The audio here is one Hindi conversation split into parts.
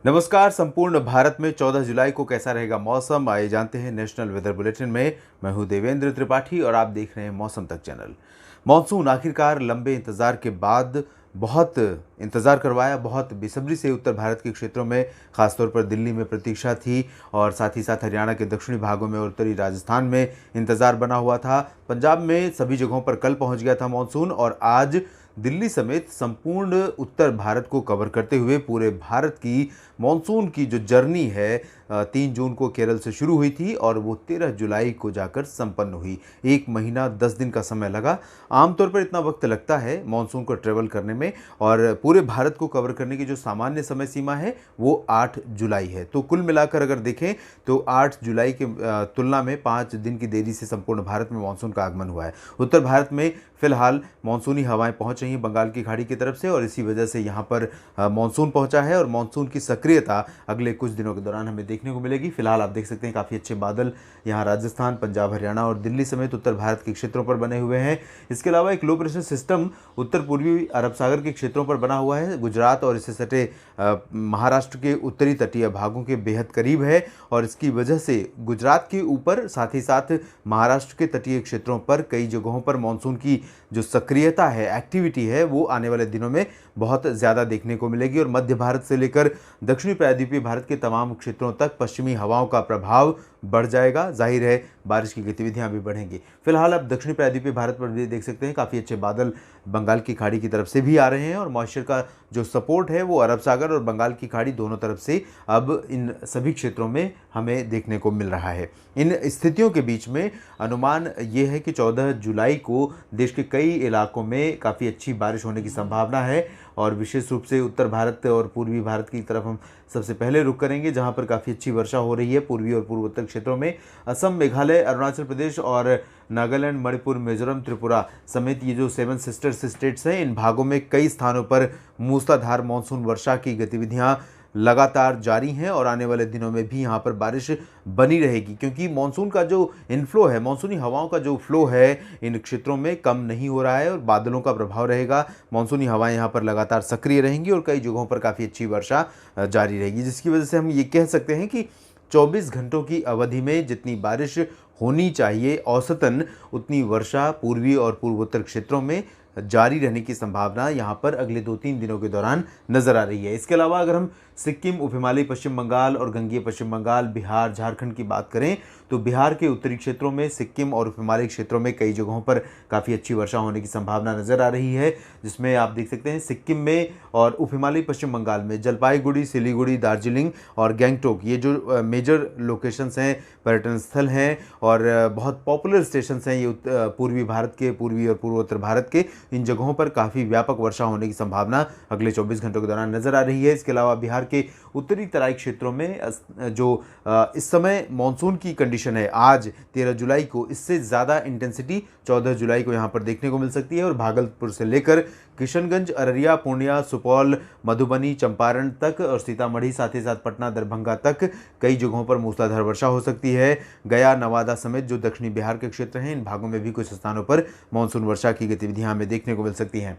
नमस्कार। संपूर्ण भारत में 14 जुलाई को कैसा रहेगा मौसम, आइए जानते हैं नेशनल वेदर बुलेटिन में। मैं हूं देवेंद्र त्रिपाठी और आप देख रहे हैं मौसम तक चैनल। मॉनसून आखिरकार लंबे इंतजार के बाद बहुत इंतजार करवाया, बहुत बेसब्री से उत्तर भारत के क्षेत्रों में, खासतौर पर दिल्ली में प्रतीक्षा थी और साथ ही साथ हरियाणा के दक्षिणी भागों में और उत्तरी राजस्थान में इंतजार बना हुआ था। पंजाब में सभी जगहों पर कल पहुंच गया था मॉनसून और आज दिल्ली समेत संपूर्ण उत्तर भारत को कवर करते हुए पूरे भारत की मॉनसून की जो जर्नी है 3 जून को केरल से शुरू हुई थी और वो 13 जुलाई को जाकर संपन्न हुई। 1 महीना 10 दिन का समय लगा। आमतौर पर इतना वक्त लगता है मॉनसून को ट्रेवल करने में और पूरे भारत को कवर करने की जो सामान्य समय सीमा है वो 8 जुलाई है। तो कुल मिलाकर अगर देखें तो 8 जुलाई के तुलना में 5 दिन की देरी से संपूर्ण भारत में मॉनसून का आगमन हुआ है। उत्तर भारत में फिलहाल मानसूनी हवाएं पहुंच रही हैं बंगाल की खाड़ी की तरफ से और इसी वजह से यहां पर मानसून पहुंचा है और मानसून की सक्रियता अगले कुछ दिनों के दौरान हमें देखने को मिलेगी। फिलहाल आप देख सकते हैं काफ़ी अच्छे बादल यहां राजस्थान, पंजाब, हरियाणा और दिल्ली समेत उत्तर भारत के क्षेत्रों पर बने हुए हैं। इसके अलावा एक लो प्रेशर सिस्टम उत्तर पूर्वी अरब सागर के क्षेत्रों पर बना हुआ है। गुजरात और इससे सटे महाराष्ट्र के उत्तरी तटीय भागों के बेहद करीब है और इसकी वजह से गुजरात के ऊपर साथ ही साथ महाराष्ट्र के तटीय क्षेत्रों पर कई जगहों पर मानसून की जो सक्रियता है, एक्टिविटी है, वो आने वाले दिनों में बहुत ज़्यादा देखने को मिलेगी और मध्य भारत से लेकर दक्षिणी प्रायद्वीपीय भारत के तमाम क्षेत्रों तक पश्चिमी हवाओं का प्रभाव बढ़ जाएगा। जाहिर है बारिश की गतिविधियां भी बढ़ेंगी। फिलहाल अब दक्षिणी प्रायद्वीपीय भारत पर भी देख सकते हैं काफ़ी अच्छे बादल बंगाल की खाड़ी की तरफ से भी आ रहे हैं और मॉइस्चर का जो सपोर्ट है वो अरब सागर और बंगाल की खाड़ी दोनों तरफ से अब इन सभी क्षेत्रों में हमें देखने को मिल रहा है। इन स्थितियों के बीच में अनुमान ये है कि 14 जुलाई को देश के कई इलाकों में काफ़ी अच्छी बारिश होने की संभावना है और विशेष रूप से उत्तर भारत और पूर्वी भारत की तरफ हम सबसे पहले रुख करेंगे जहां पर काफ़ी अच्छी वर्षा हो रही है। पूर्वी और पूर्वोत्तर क्षेत्रों में असम, मेघालय, अरुणाचल प्रदेश और नागालैंड, मणिपुर, मिजोरम, त्रिपुरा समेत ये जो 7 सिस्टर्स स्टेट्स हैं, इन भागों में कई स्थानों पर मूसलाधार मानसून वर्षा की गतिविधियां लगातार जारी हैं और आने वाले दिनों में भी यहाँ पर बारिश बनी रहेगी क्योंकि मानसून का जो इनफ्लो है, मानसूनी हवाओं का जो फ्लो है इन क्षेत्रों में कम नहीं हो रहा है और बादलों का प्रभाव रहेगा। मानसूनी हवाएं यहाँ पर लगातार सक्रिय रहेंगी और कई जगहों पर काफ़ी अच्छी वर्षा जारी रहेगी, जिसकी वजह से हम ये कह सकते हैं कि 24 घंटों की अवधि में जितनी बारिश होनी चाहिए औसतन उतनी वर्षा पूर्वी और पूर्वोत्तर क्षेत्रों में जारी रहने की संभावना यहाँ पर अगले 2-3 दिनों के दौरान नजर आ रही है। इसके अलावा अगर हम सिक्किम, उप हिमालयी पश्चिम बंगाल और गंगीय पश्चिम बंगाल, बिहार, झारखंड की बात करें तो बिहार के उत्तरी क्षेत्रों में, सिक्किम और उप हिमालयी क्षेत्रों में कई जगहों पर काफ़ी अच्छी वर्षा होने की संभावना नजर आ रही है, जिसमें आप देख सकते हैं सिक्किम में और उप हिमालयी पश्चिम बंगाल में जलपाईगुड़ी, सिलीगुड़ी, दार्जिलिंग और गैंगटोक ये जो मेजर लोकेशंस हैं, पर्यटन स्थल हैं और बहुत पॉपुलर स्टेशंस हैं ये पूर्वी भारत के, पूर्वी और पूर्वोत्तर भारत के, इन जगहों पर काफ़ी व्यापक वर्षा होने की संभावना अगले 24 घंटों के दौरान नजर आ रही है। इसके अलावा बिहार के उत्तरी तराई क्षेत्रों में जो इस समय मानसून की कंडीशन है आज 13 जुलाई को, इससे ज़्यादा इंटेंसिटी 14 जुलाई को यहाँ पर देखने को मिल सकती है और भागलपुर से लेकर किशनगंज, अररिया, पूर्णिया, सुपौल, मधुबनी, चंपारण तक और सीतामढ़ी, साथ ही साथ पटना, दरभंगा तक कई जगहों पर मूसलाधार वर्षा हो सकती है। गया, नवादा समेत जो दक्षिणी बिहार के क्षेत्र हैं इन भागों में भी कुछ स्थानों पर मानसून वर्षा की गतिविधियां हमें देखने को मिल सकती हैं।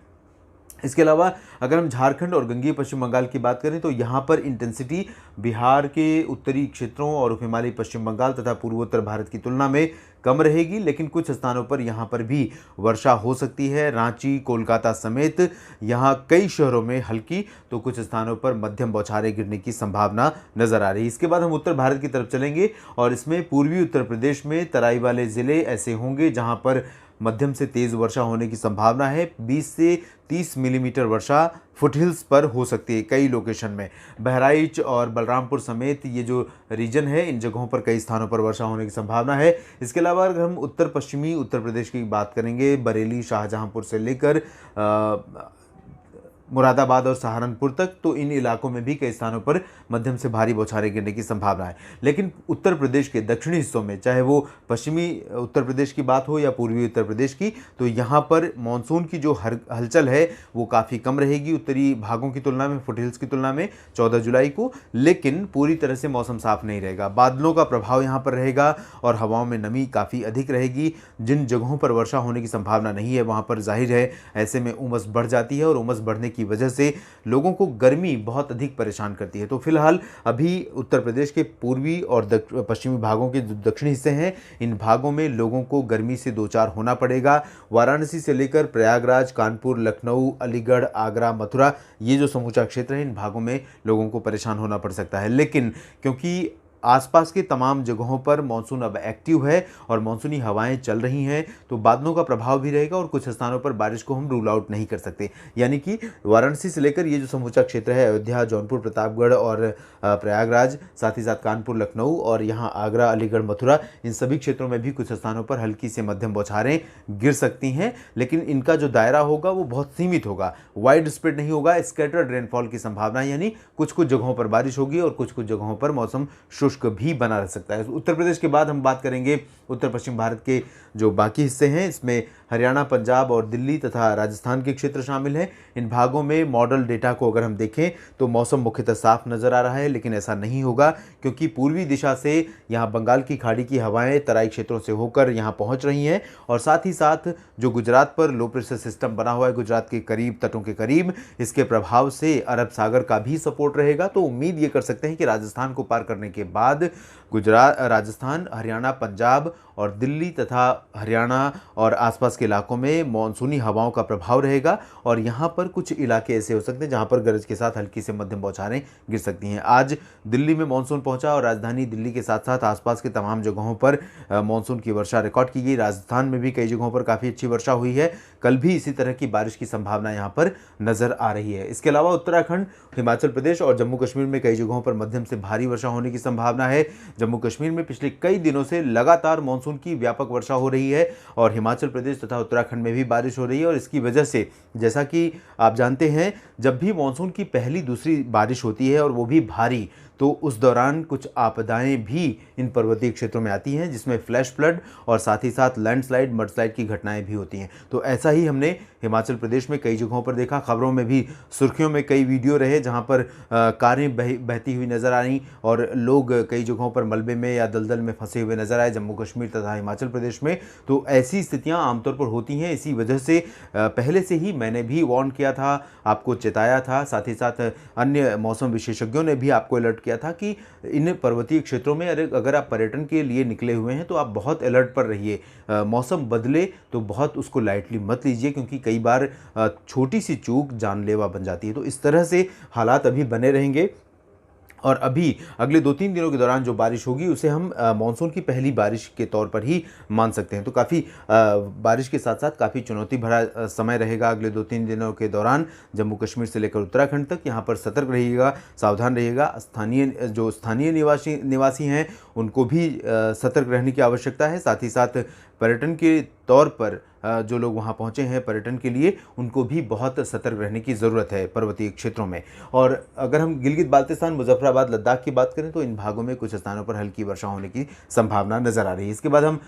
इसके अलावा अगर हम झारखंड और गंगीय पश्चिम बंगाल की बात करें तो यहाँ पर इंटेंसिटी बिहार के उत्तरी क्षेत्रों और उप हिमालयी पश्चिम बंगाल तथा पूर्वोत्तर भारत की तुलना में कम रहेगी, लेकिन कुछ स्थानों पर यहाँ पर भी वर्षा हो सकती है। रांची, कोलकाता समेत यहाँ कई शहरों में हल्की तो कुछ स्थानों पर मध्यम बौछारें गिरने की संभावना नजर आ रही है। इसके बाद हम उत्तर भारत की तरफ चलेंगे और इसमें पूर्वी उत्तर प्रदेश में तराई वाले ज़िले ऐसे होंगे जहाँ पर मध्यम से तेज़ वर्षा होने की संभावना है। 20 से 30 मिलीमीटर वर्षा फुटहिल्स पर हो सकती है कई लोकेशन में। बहराइच और बलरामपुर समेत ये जो रीजन है इन जगहों पर कई स्थानों पर वर्षा होने की संभावना है। इसके अलावा अगर हम उत्तर पश्चिमी उत्तर प्रदेश की बात करेंगे, बरेली, शाहजहांपुर से लेकर मुरादाबाद और सहारनपुर तक, तो इन इलाकों में भी कई स्थानों पर मध्यम से भारी बौछारें गिरने की संभावना है। लेकिन उत्तर प्रदेश के दक्षिणी हिस्सों में, चाहे वो पश्चिमी उत्तर प्रदेश की बात हो या पूर्वी उत्तर प्रदेश की, तो यहाँ पर मानसून की जो हलचल है वो काफ़ी कम रहेगी उत्तरी भागों की तुलना में, फुटहिल्स की तुलना में 14 जुलाई को। लेकिन पूरी तरह से मौसम साफ नहीं रहेगा, बादलों का प्रभाव यहाँ पर रहेगा और हवाओं में नमी काफ़ी अधिक रहेगी। जिन जगहों पर वर्षा होने की संभावना नहीं है वहाँ पर जाहिर है ऐसे में उमस बढ़ जाती है और उमस बढ़ने की की वजह से लोगों को गर्मी बहुत अधिक परेशान करती है। तो फिलहाल अभी उत्तर प्रदेश के पूर्वी और पश्चिमी भागों के जो दक्षिणी हिस्से हैं, इन भागों में लोगों को गर्मी से दो चार होना पड़ेगा। वाराणसी से लेकर प्रयागराज, कानपुर, लखनऊ, अलीगढ़, आगरा, मथुरा, ये जो समूचा क्षेत्र है, इन भागों में लोगों को परेशान होना पड़ सकता है। लेकिन क्योंकि आसपास के तमाम जगहों पर मानसून अब एक्टिव है और मानसूनी हवाएं चल रही हैं, तो बादलों का प्रभाव भी रहेगा और कुछ स्थानों पर बारिश को हम रूल आउट नहीं कर सकते। यानी कि वाराणसी से लेकर ये जो समूचा क्षेत्र है, अयोध्या, जौनपुर, प्रतापगढ़ और प्रयागराज, साथ ही साथ कानपुर, लखनऊ और यहाँ आगरा, अलीगढ़, मथुरा, इन सभी क्षेत्रों में भी कुछ स्थानों पर हल्की से मध्यम बौछारें गिर सकती हैं। लेकिन इनका जो दायरा होगा वो बहुत सीमित होगा, वाइड स्प्रेड नहीं होगा। स्कैटर्ड रेनफॉल की संभावना, यानी कुछ कुछ जगहों पर बारिश होगी और कुछ कुछ जगहों पर मौसम शुष्क भी बना रह सकता है। उत्तर प्रदेश के बाद हम बात करेंगे उत्तर पश्चिम भारत के जो बाकी हिस्से हैं। इसमें हरियाणा, पंजाब और दिल्ली तथा राजस्थान के क्षेत्र शामिल हैं। इन भागों में मॉडल डेटा को अगर हम देखें तो मौसम मुख्यतः साफ नजर आ रहा है, लेकिन ऐसा नहीं होगा क्योंकि पूर्वी दिशा से यहाँ बंगाल की खाड़ी की हवाएं तराई क्षेत्रों से होकर यहाँ पहुँच रही हैं और साथ ही साथ जो गुजरात पर लो प्रेशर सिस्टम बना हुआ है, गुजरात के करीब, तटों के करीब, इसके प्रभाव से अरब सागर का भी सपोर्ट रहेगा। तो उम्मीद ये कर सकते हैं कि राजस्थान को पार करने के बाद गुजरात, राजस्थान, हरियाणा, पंजाब और दिल्ली तथा हरियाणा और आसपास के इलाकों में मॉनसूनी हवाओं का प्रभाव रहेगा और यहाँ पर कुछ इलाके ऐसे हो सकते हैं जहाँ पर गरज के साथ हल्की से मध्यम बौछारें गिर सकती हैं। आज दिल्ली में मॉनसून पहुंचा और राजधानी दिल्ली के साथ साथ आसपास के तमाम जगहों पर मॉनसून की वर्षा रिकॉर्ड की गई। राजस्थान में भी कई जगहों पर काफ़ी अच्छी वर्षा हुई है। कल भी इसी तरह की बारिश की संभावना यहाँ पर नजर आ रही है। इसके अलावा उत्तराखंड, हिमाचल प्रदेश और जम्मू कश्मीर में कई जगहों पर मध्यम से भारी वर्षा होने की संभावना है। जम्मू कश्मीर में पिछले कई दिनों से लगातार मानसून की व्यापक वर्षा हो रही है और हिमाचल प्रदेश तथा उत्तराखंड में भी बारिश हो रही है और इसकी वजह से, जैसा कि आप जानते हैं, जब भी मानसून की पहली दूसरी बारिश होती है और वो भी भारी, तो उस दौरान कुछ आपदाएं भी इन पर्वतीय क्षेत्रों में आती हैं, जिसमें फ्लैश फ्लड और साथ ही साथ लैंडस्लाइड, मडस्लाइड की घटनाएं भी होती हैं। तो ऐसा ही हमने हिमाचल प्रदेश में कई जगहों पर देखा। खबरों में भी सुर्खियों में कई वीडियो रहे जहां पर कारें बहती हुई नजर आ रही और लोग कई जगहों पर मलबे में या दलदल में फंसे हुए नजर आए, जम्मू कश्मीर तथा हिमाचल प्रदेश में। तो ऐसी स्थितियां आमतौर पर होती हैं। इसी वजह से पहले से ही मैंने भी वार्न किया था, आपको चेताया था, साथ ही साथ अन्य मौसम विशेषज्ञों ने भी आपको अलर्ट किया था कि इन पर्वतीय क्षेत्रों में अगर आप पर्यटन के लिए निकले हुए हैं तो आप बहुत अलर्ट पर रहिए। मौसम बदले तो बहुत उसको लाइटली मत लीजिए, क्योंकि कई बार छोटी सी चूक जानलेवा बन जाती है। तो इस तरह से हालात अभी बने रहेंगे और अभी अगले 2-3 दिनों के दौरान जो बारिश होगी उसे हम मानसून की पहली बारिश के तौर पर ही मान सकते हैं। तो काफ़ी बारिश के साथ साथ काफ़ी चुनौती भरा समय रहेगा अगले 2-3 दिनों के दौरान। जम्मू कश्मीर से लेकर उत्तराखंड तक यहाँ पर सतर्क रहिएगा, सावधान रहिएगा। स्थानीय निवासी हैं उनको भी सतर्क रहने की आवश्यकता है। साथ ही साथ पर्यटन के तौर पर जो लोग वहाँ पहुँचे हैं पर्यटन के लिए, उनको भी बहुत सतर्क रहने की ज़रूरत है पर्वतीय क्षेत्रों में। और अगर हम गिलगित बाल्तिस्तान, मुजफ्फराबाद, लद्दाख की बात करें तो इन भागों में कुछ स्थानों पर हल्की वर्षा होने की संभावना नजर आ रही है। इसके बाद हम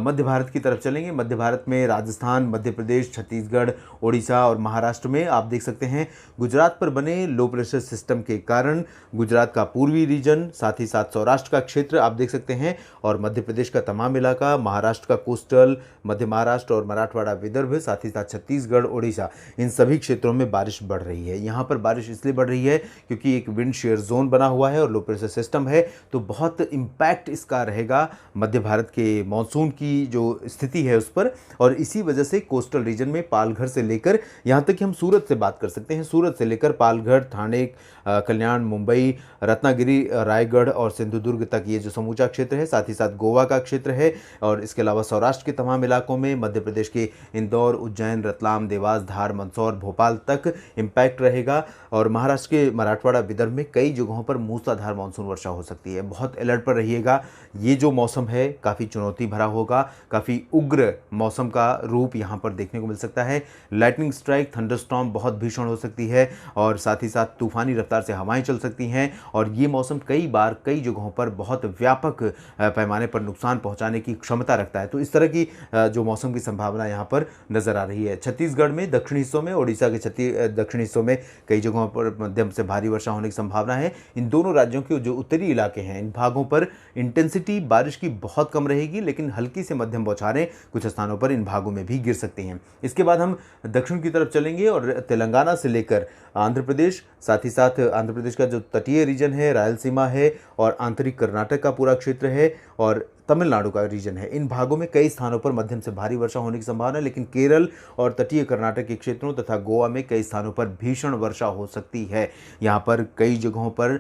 मध्य भारत की तरफ चलेंगे। मध्य भारत में राजस्थान, मध्य प्रदेश, छत्तीसगढ़, ओडिशा और महाराष्ट्र में आप देख सकते हैं गुजरात पर बने लो प्रेशर सिस्टम के कारण गुजरात का पूर्वी रीजन, साथ ही साथ सौराष्ट्र का क्षेत्र आप देख सकते हैं और मध्य प्रदेश का तमाम इलाका, महाराष्ट्र का कोस्टल, मध्य महाराष्ट्र और मराठवाड़ा, विदर्भ, साथ ही साथ छत्तीसगढ़, ओडिशा, इन सभी क्षेत्रों में बारिश बढ़ रही है। यहाँ पर बारिश इसलिए बढ़ रही है क्योंकि एक विंड शेयर जोन बना हुआ है और लो प्रेशर सिस्टम है, तो बहुत इम्पैक्ट इसका रहेगा मध्य भारत के मानसून की जो स्थिति है उस पर। और इसी वजह से कोस्टल रीजन में पालघर से लेकर यहाँ तक कि हम सूरत से बात कर सकते हैं, सूरत से लेकर पालघर, ठाणे, कल्याण, मुंबई, रत्नागिरी, रायगढ़ और सिंधुदुर्ग तक ये जो समूचा क्षेत्र है, साथ ही साथ गोवा का क्षेत्र है और इसके अलावा सौराष्ट्र के तमाम इलाकों में, मध्य प्रदेश के इंदौर, उज्जैन, रतलाम, देवास, धार, मंदसौर, भोपाल तक इम्पैक्ट रहेगा और महाराष्ट्र के मराठवाड़ा, विदर्भ में कई जगहों पर मूसलाधार मानसून वर्षा हो सकती है। बहुत अलर्ट पर रहिएगा। ये जो मौसम है काफ़ी चुनौती भरा होगा, काफ़ी उग्र मौसम का रूप यहाँ पर देखने को मिल सकता है। लाइटनिंग स्ट्राइक, थंडरस्टॉर्म बहुत भीषण हो सकती है और साथ ही साथ तूफानी रफ्तार से हवाएं चल सकती हैं और ये मौसम कई बार कई जगहों पर बहुत व्यापक पैमाने पर नुकसान पहुँचाने की क्षमता रखता है। तो इस तरह की जो मौसम की संभावना यहाँ पर नजर आ रही है। छत्तीसगढ़ में दक्षिणी हिस्सों में, ओडिशा के दक्षिणी हिस्सों में कई जगहों पर मध्यम से भारी वर्षा होने की संभावना है। इन दोनों राज्यों के जो उत्तरी इलाके हैं, इन भागों पर इंटेंसिटी बारिश की बहुत कम रहेगी, लेकिन हल्की से मध्यम बौछारें कुछ स्थानों पर इन भागों में भी गिर सकती हैं। इसके बाद हम दक्षिण की तरफ चलेंगे और तेलंगाना से लेकर आंध्र प्रदेश, साथ ही साथ आंध्र प्रदेश का जो तटीय रीजन है, रायलसीमा है, और आंतरिक कर्नाटक का पूरा क्षेत्र है, और तमिलनाडु का रीजन है, इन भागों में कई स्थानों पर मध्यम से भारी वर्षा होने की संभावना है। लेकिन केरल और तटीय कर्नाटक के क्षेत्रों तथा गोवा में कई स्थानों पर भीषण वर्षा हो सकती है। यहाँ पर कई जगहों पर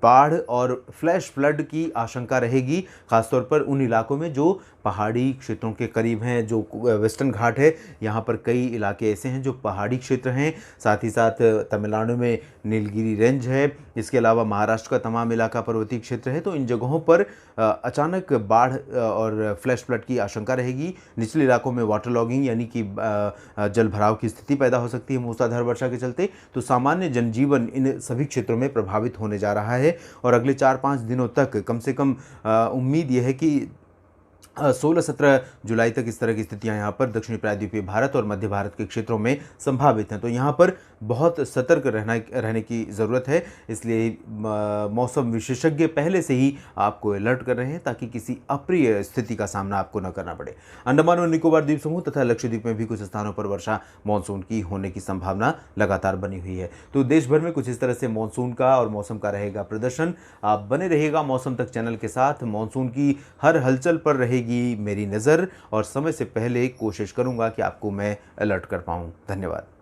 बाढ़ और फ्लैश फ्लड की आशंका रहेगी, खासतौर पर उन इलाकों में जो पहाड़ी क्षेत्रों के करीब हैं, जो वेस्टर्न घाट है, यहाँ पर कई इलाके ऐसे हैं जो पहाड़ी क्षेत्र हैं। साथ ही साथ तमिलनाडु में नीलगिरी रेंज है, इसके अलावा महाराष्ट्र का तमाम इलाका पर्वतीय क्षेत्र है। तो इन जगहों पर अचानक बाढ़ और फ्लैश फ्लड की आशंका रहेगी। निचले इलाकों में वाटर लॉगिंग यानी कि जल भराव की स्थिति पैदा हो सकती है मूसलाधार वर्षा के चलते। तो सामान्य जनजीवन इन सभी क्षेत्रों में प्रभावित होने जा रहा है और अगले 4-5 दिनों तक कम से कम उम्मीद यह है कि 16-17 जुलाई तक इस तरह की स्थितियां यहाँ पर दक्षिणी प्रायद्वीपीय भारत और मध्य भारत के क्षेत्रों में संभावित हैं। तो यहाँ पर बहुत सतर्क रहने की ज़रूरत है। इसलिए मौसम विशेषज्ञ पहले से ही आपको अलर्ट कर रहे हैं ताकि किसी अप्रिय स्थिति का सामना आपको न करना पड़े। अंडमान और निकोबार द्वीप समूह तथा लक्षद्वीप में भी कुछ स्थानों पर वर्षा मानसून की होने की संभावना लगातार बनी हुई है। तो देश भर में कुछ इस तरह से मानसून का और मौसम का रहेगा प्रदर्शन। आप बने रहिएगा मौसम तक चैनल के साथ। मानसून की हर हलचल पर रहेगी मेरी नज़र और समय से पहले कोशिश करूंगा कि आपको मैं अलर्ट कर पाऊं। धन्यवाद।